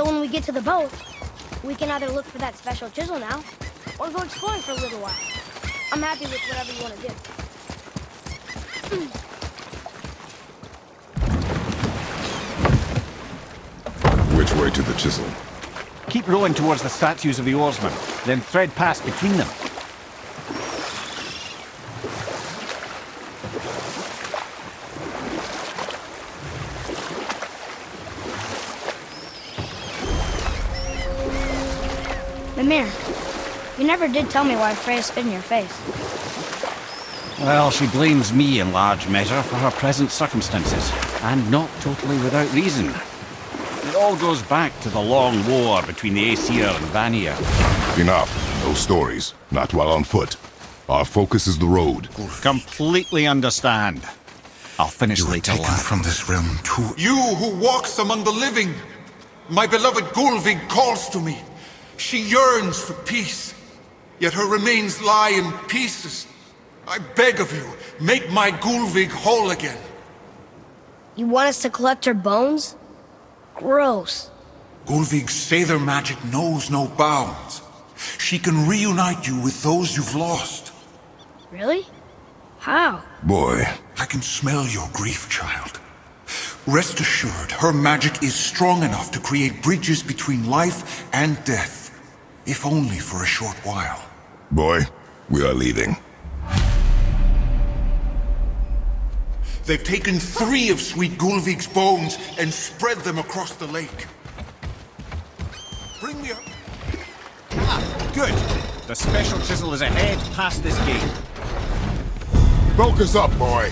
So when we get to the boat, we can either look for that special chisel now, or go exploring for a little while. I'm happy with whatever you want to do. Which way to the chisel? Keep rowing towards the statues of the oarsmen, then thread past between them. Mimir, you never did tell me why Freya spit in your face. Well, she blames me in large measure for her present circumstances, and not totally without reason. It all goes back to the long war between the Aesir and Vanir. Enough. No stories. Not while on foot. Our focus is the road. Completely understand. I'll finish later, taken lad. from this realm too. You who walks among the living, my beloved Gulvig calls to me. She yearns for peace, yet her remains lie in pieces. I beg of you, make my Gulvig whole again. You want us to collect her bones? Gross. Gulvig's Sather magic knows no bounds. She can reunite you with those you've lost. Really? How? Boy. I can smell your grief, child. Rest assured, her magic is strong enough to create bridges between life and death, if only for a short while. Boy, we are leaving. They've taken 3 of Sweet Gulvig's bones and spread them across the lake. Bring me up. Ah, good. The special chisel is ahead, past this gate. Focus up, boy.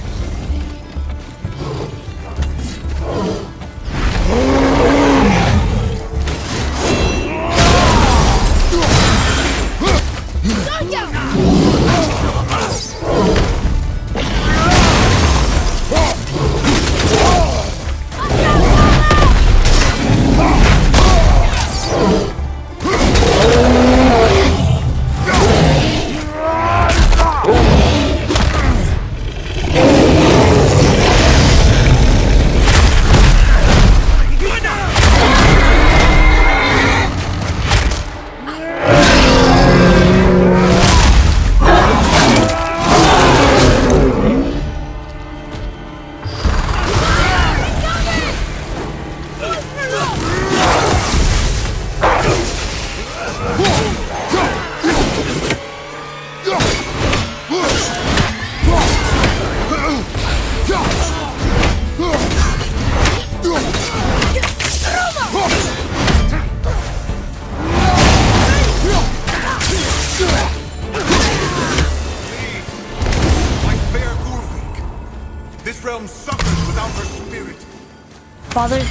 Father,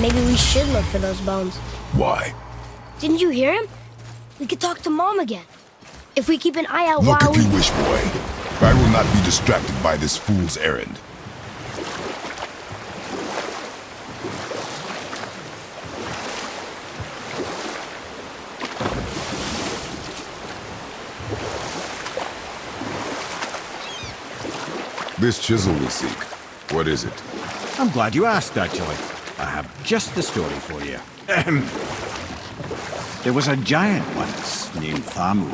maybe we should look for those bones. Why? Didn't you hear him? We could talk to Mom again. If we keep an eye out Look while if you wish, boy. I will not be distracted by this fool's errand. This chisel we seek. What is it? I'm glad you asked, actually. I have just the story for you. There was a giant once named Aoo.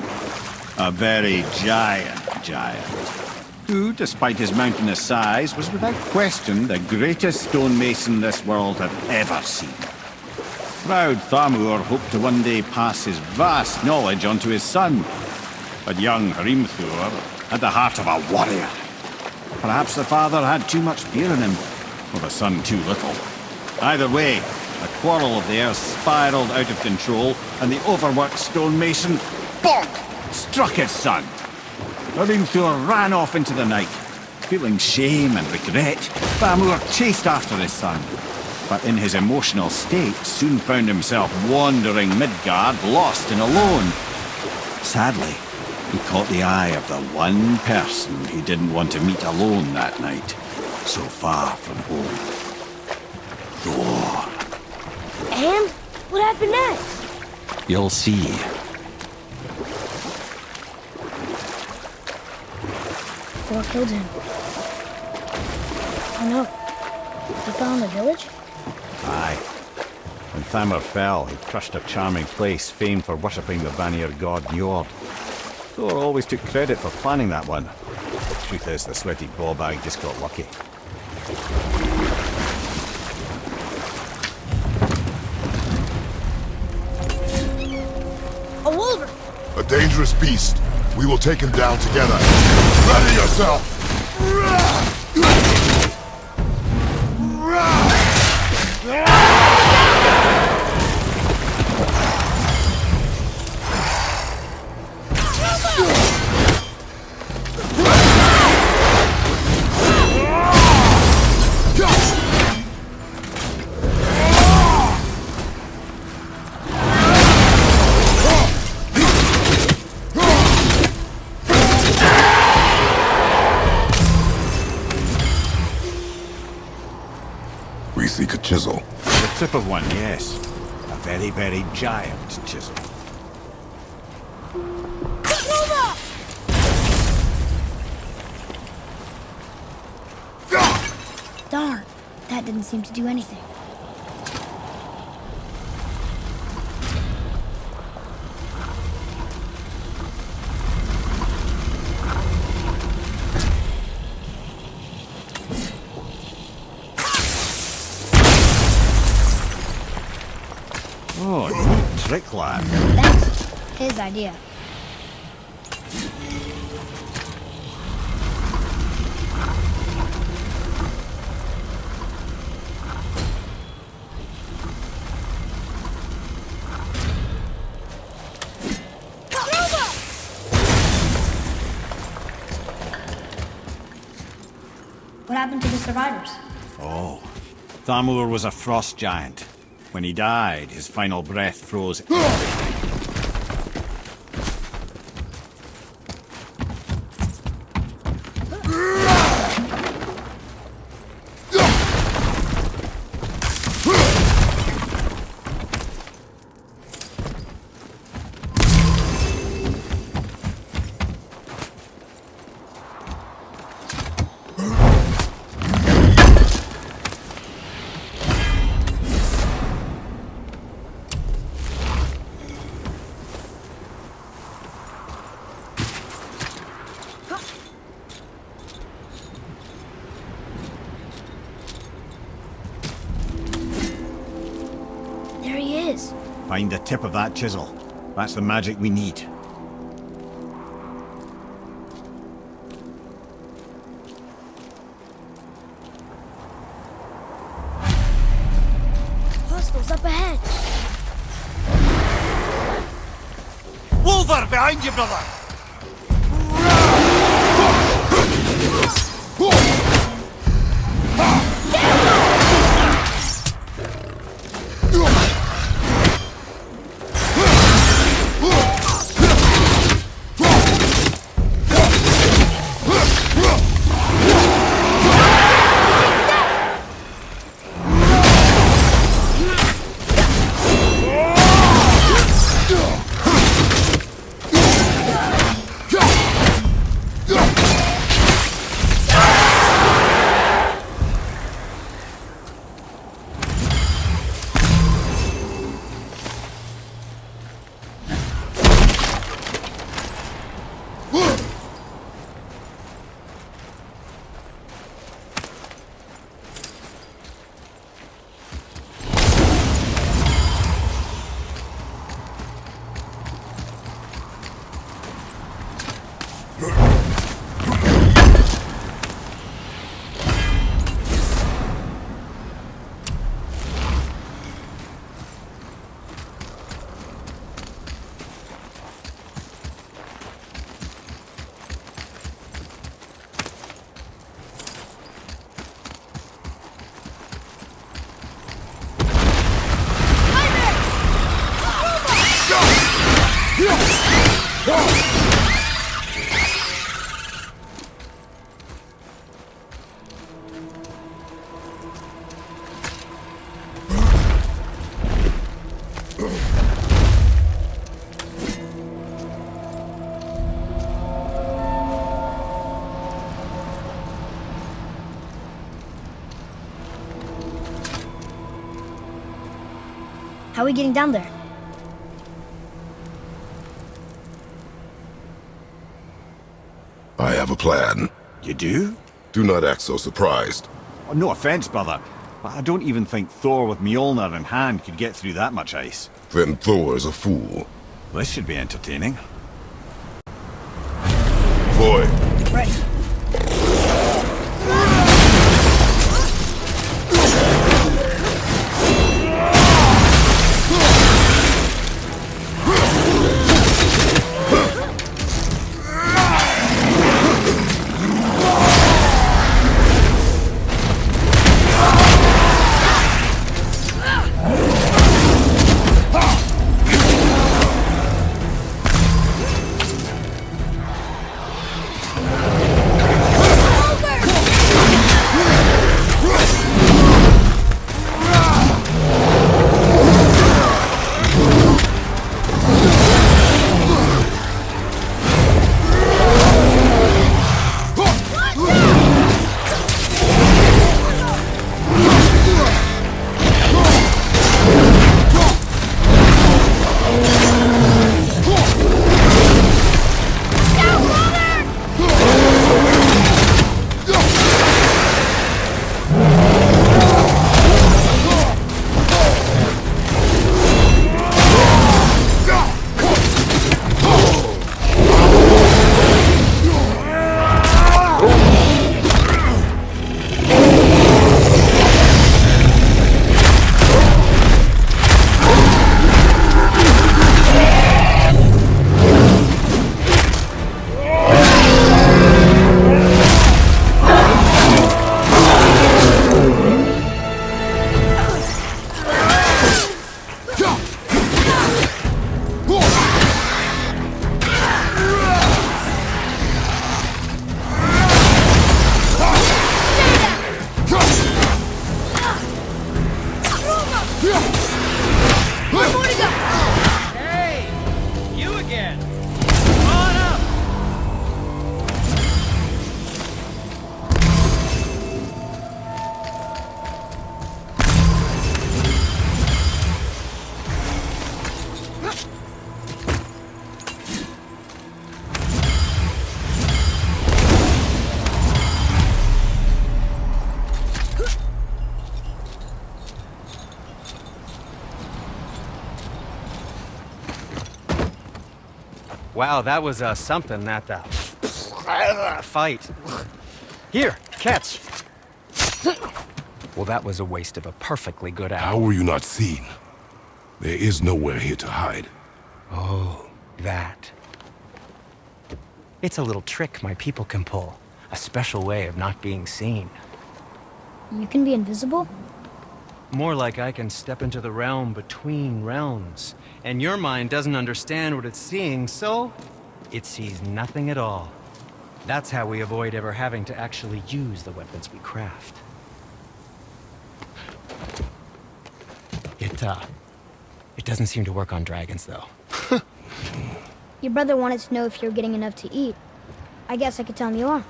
A very giant, who, despite his mountainous size, was without question the greatest stonemason this world had ever seen. Proud Thamur hoped to one day pass his vast knowledge on to his son, but young Hrimthur had the heart of a warrior. Perhaps the father had too much fear in him, or the son too little. Either way, a quarrel of theirs spiraled out of control, and the overworked stonemason, bonk, struck his son. Hrimthur ran off into the night. Feeling shame and regret, Thamur chased after his son, but in his emotional state soon found himself wandering Midgard, lost and alone. Sadly, he caught the eye of the one person he didn't want to meet alone that night, so far from home. Thor. And what happened next? You'll see. Thor killed him. Oh no. He fell in the village? Aye. And Thamur fell, he crushed a charming place famed for worshipping the Vanir god Njord. Thor always took credit for planning that one. The truth is, the sweaty ballbag just got lucky. A wolverine! A dangerous beast. We will take him down together. Ready yourself! We seek a chisel. The tip of one, yes. A very, very giant chisel. Darn, that didn't seem to do anything. Oh, neat trick, lad. Thanks. His idea. What happened to the survivors? Oh, Thamur was a frost giant. When he died, his final breath froze. There he is. Find the tip of that chisel. That's the magic we need. Hostiles up ahead. Wolver, behind you, brother! How are we getting down there? I have a plan. You do? Do not act so surprised. Oh, no offense, brother, but I don't even think Thor with Mjolnir in hand could get through that much ice. Then Thor is a fool. This should be entertaining. Boy, Ready. Wow, that was something, that fight. Here, catch. Well, that was a waste of a perfectly good hour. how were you not seen? There is nowhere here to hide. Oh, that. It's a little trick my people can pull. A special way of not being seen. You can be invisible? More like I can step into the realm between realms. And your mind doesn't understand what it's seeing, so it sees nothing at all. That's how we avoid ever having to actually use the weapons we craft. It doesn't seem to work on dragons, though. Your brother wanted to know if you're getting enough to eat. I guess I could tell him you are.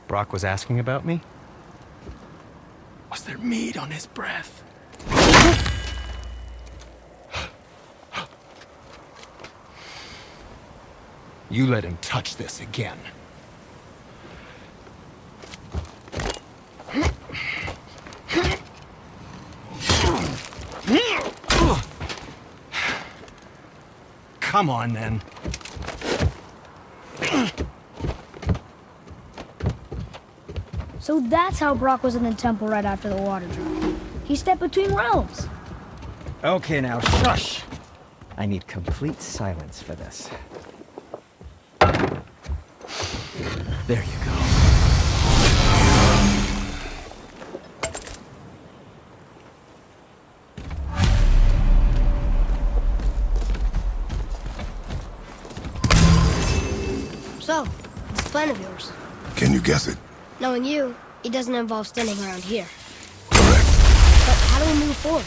Brock was asking about me? Was there meat on his breath? You let him touch this again. Come on, then. So that's how Brock was in the temple right after the water drop. He stepped between realms. Okay, now, shush! I need complete silence for this. There you go. So, what's the plan of yours? Can you guess it? Knowing you, it doesn't involve standing around here. Correct. But how do we move forward?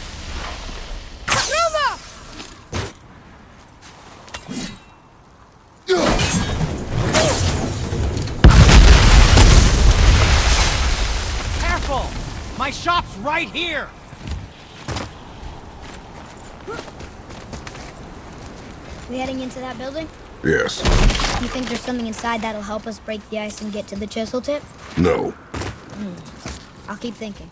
Careful! My shop's right here! We heading into that building? Yes. You think there's something inside that'll help us break the ice and get to the chisel tip? No. I'll keep thinking.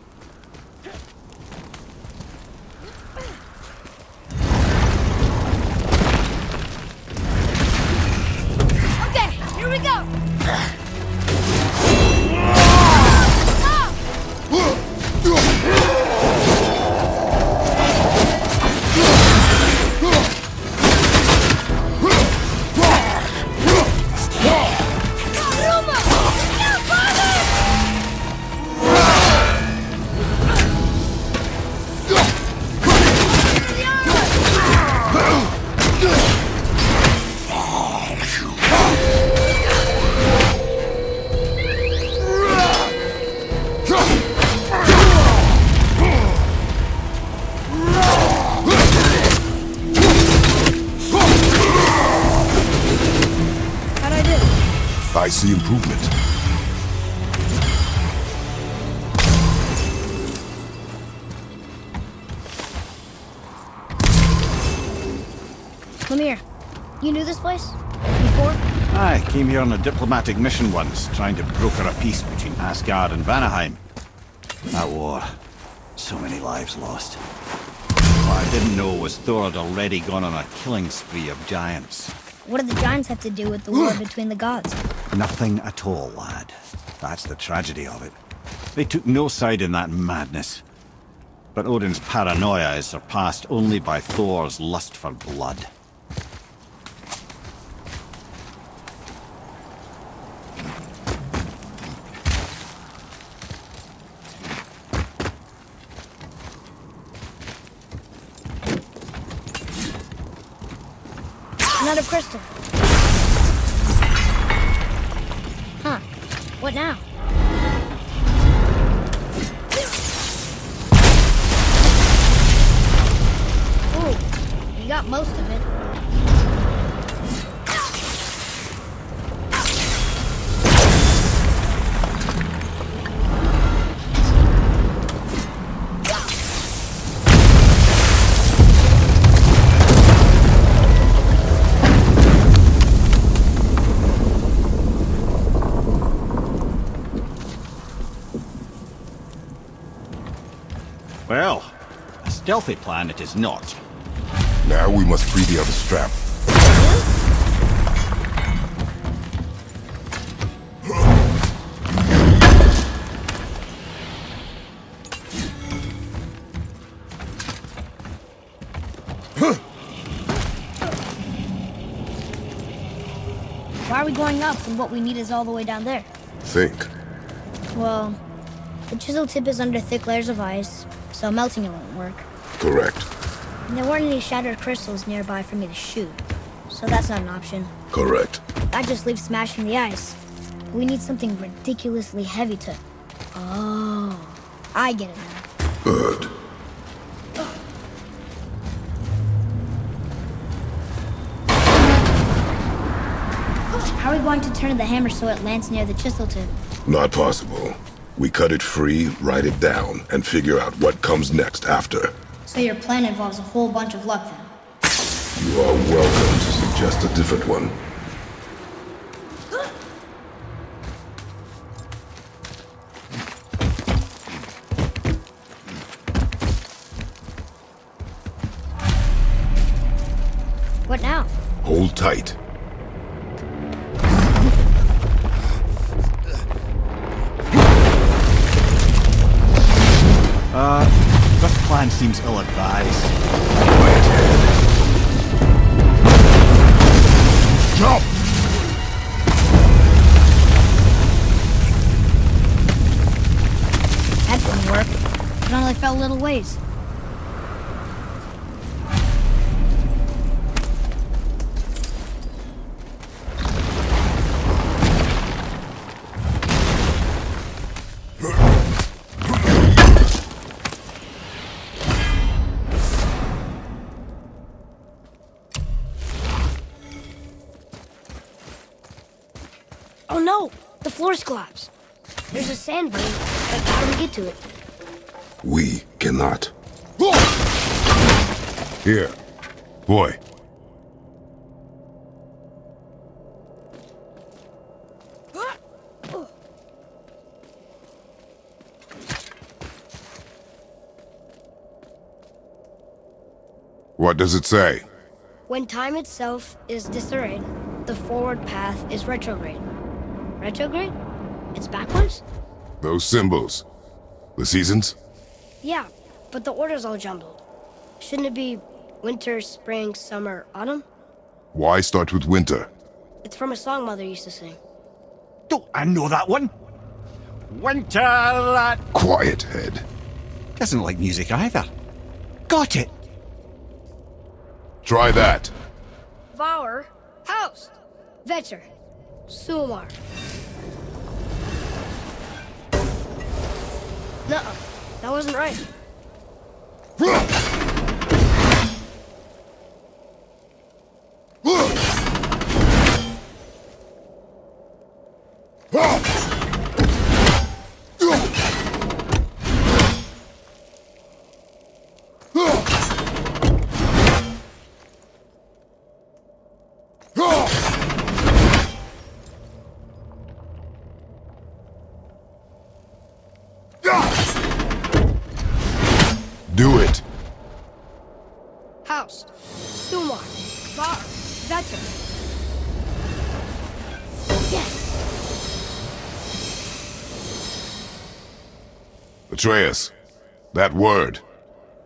Okay, here we go! I see improvement. Come here. You knew this place? Before? I came here on a diplomatic mission once, trying to broker a peace between Asgard and Vanaheim. That war. So many lives lost. What I didn't know was Thor had already gone on a killing spree of giants. What do the giants have to do with the war between the gods? Nothing at all, lad. That's the tragedy of it. They took no side in that madness. But Odin's paranoia is surpassed only by Thor's lust for blood. Another crystal. Huh. What now? Ooh, you got most of it. Well, a stealthy plan it is not. Now we must free the other strap. Why are we going up when what we need is all the way down there? Think. Well, the chisel tip is under thick layers of ice, so melting it won't work. Correct. And there weren't any shattered crystals nearby for me to shoot, so that's not an option. Correct. That just leaves smashing the ice. We need something ridiculously heavy to... Oh, I get it now. Good. How are we going to turn the hammer so it lands near the chisel tip? Not possible. We cut it free, write it down, and figure out what comes next after. So your plan involves a whole bunch of luck then? You are welcome to suggest a different one. What now? Hold tight. This plan seems ill-advised. Jump! That didn't work. It only fell a little ways. Oh no! The floor's collapsed. There's a sand vein, but how do we get to it? We cannot. Here. Boy. What does it say? When time itself is disarrayed, the forward path is retrograde. Retrograde? It's backwards? Those symbols. The seasons? Yeah, but the order's all jumbled. Shouldn't it be winter, spring, summer, autumn? Why start with winter? It's from a song Mother used to sing. Don't I know that one? Winter that Quiet, head. doesn't like music either. Got it. Try that. Vour, Haust, Vetter, Sumar. Nuh-uh, that wasn't right. Do it. Haust, Sumar, Vour, Vetter. Yes! Atreus, that word.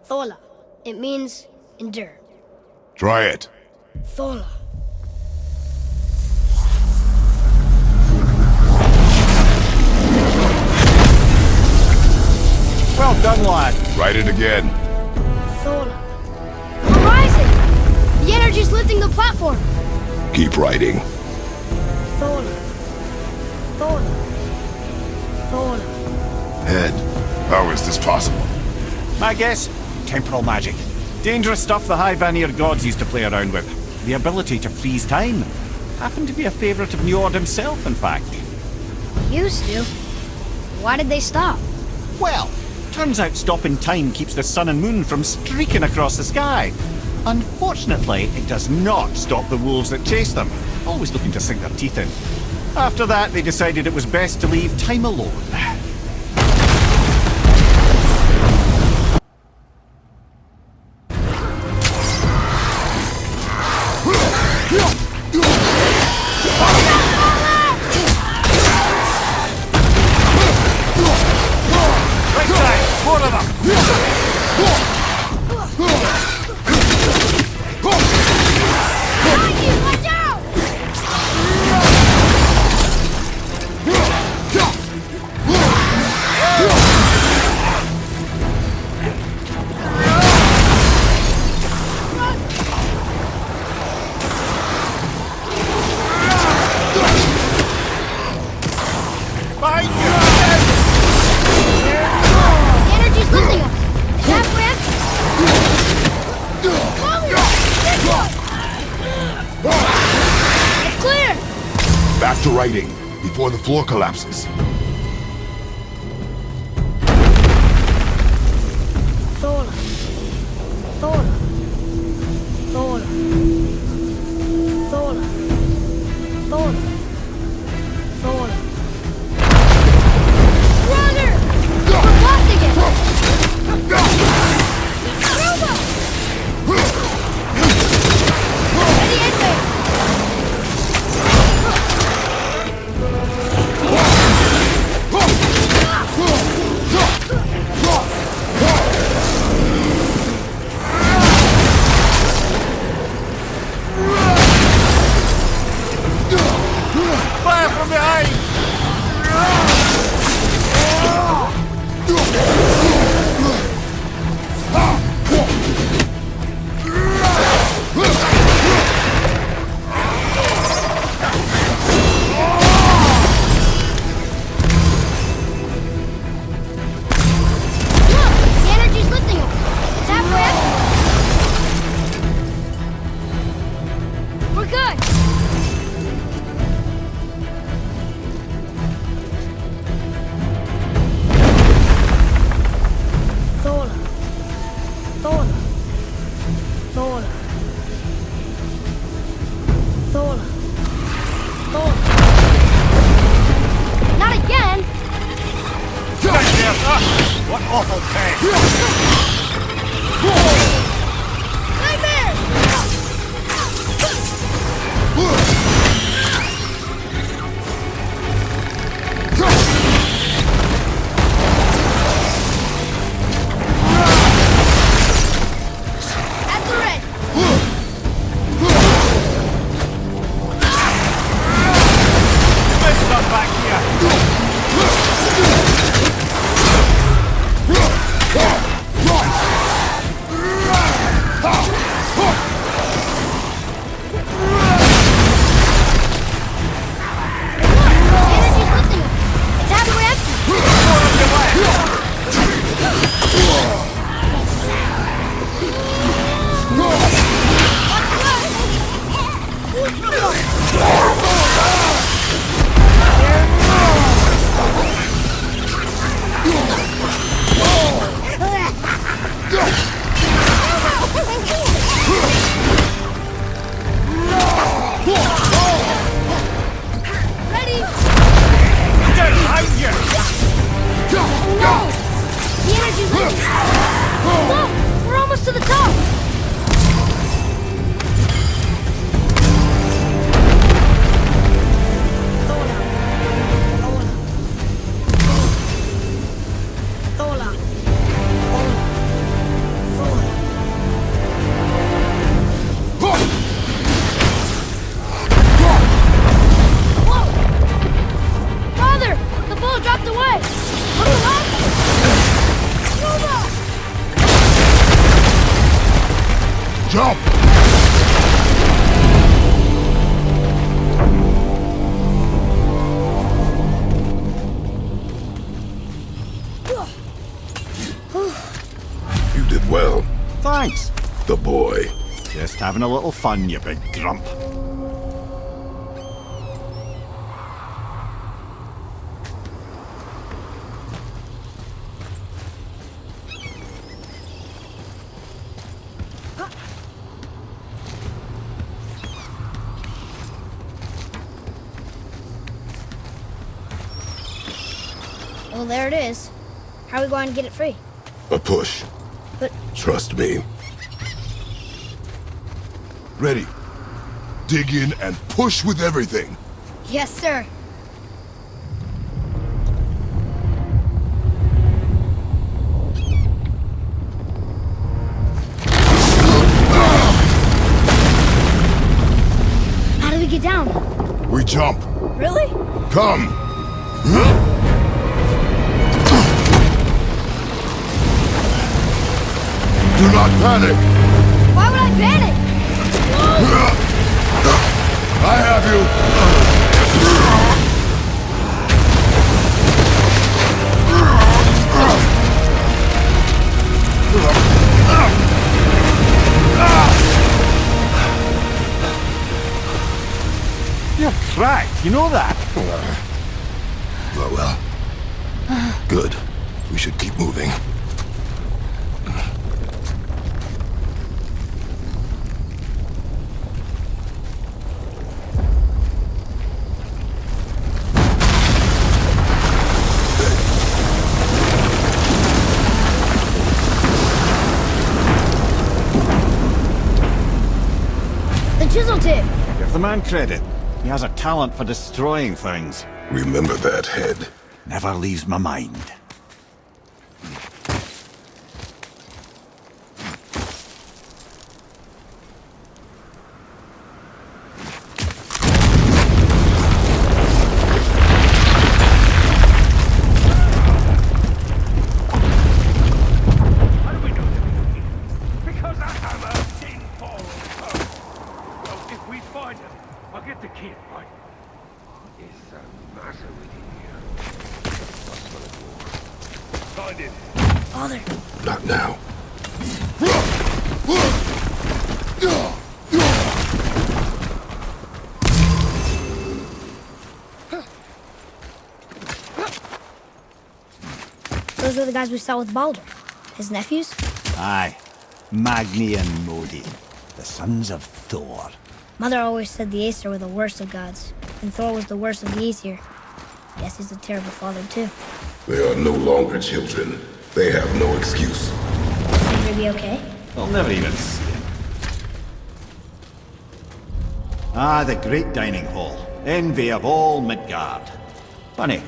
Thola. It means endure. Try it. Thola. Well done, lad. Write it again. Thola. Horizon! The energy's lifting the platform. Keep writing. Thola. Thola. Thola. Head, how is this possible? My guess? Temporal magic. Dangerous stuff the High Vanir gods used to play around with. The ability to freeze time. Happened to be a favourite of Njord himself, in fact. Used to. Why did they stop? Well, turns out stopping time keeps the sun and moon from streaking across the sky. Unfortunately, it does not stop the wolves that chase them, always looking to sink their teeth in. After that, they decided it was best to leave time alone. Right side, more of them! Watch out! Behind you! The energy's lifting us. Is that Brent? It's clear! Back to writing, before the floor collapses. Thola. Thola. Thola. Thola. Thola. Thola. Runner! We're blocked again! Robo! Ready, Edwin! Fire from behind! Look! The energy's lifting us. Is that Brent? We're good! Thola. Thola. Thola. Thola. Thola. Not again! Right there! Ah, what awful pain! Nightmare! having a little fun, you big grump. Well, there it is. How are we going to get it free? A push. But Trust me. Ready. Dig in and push with everything. yes, sir. How do we get down? We jump. Really? Come. Do not panic. Why would I panic? I have you. You're cracked, you know that? Well. Good. We should keep moving. The chisel tip. Give the man credit. He has a talent for destroying things. Remember that, head. Never leaves my mind. How do we know that? Because I have a sinful soul. So if we find him, I'll get the kid, right? What is the matter with you here? Find him. Father. Not now. Those are the guys we saw with Baldur. His nephews? Aye. Magni and Modi. The sons of Thor. Mother always said the Aesir were the worst of gods, and Thor was the worst of the Aesir. Guess he's a terrible father, too. They are no longer children. They have no excuse. Think he'll be okay? They'll never even see him. Ah, the great dining hall. Envy of all Midgard. Funny,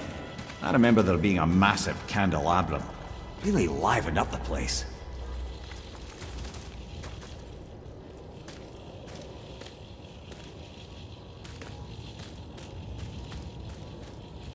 I remember there being a massive candelabrum. Really livened up the place.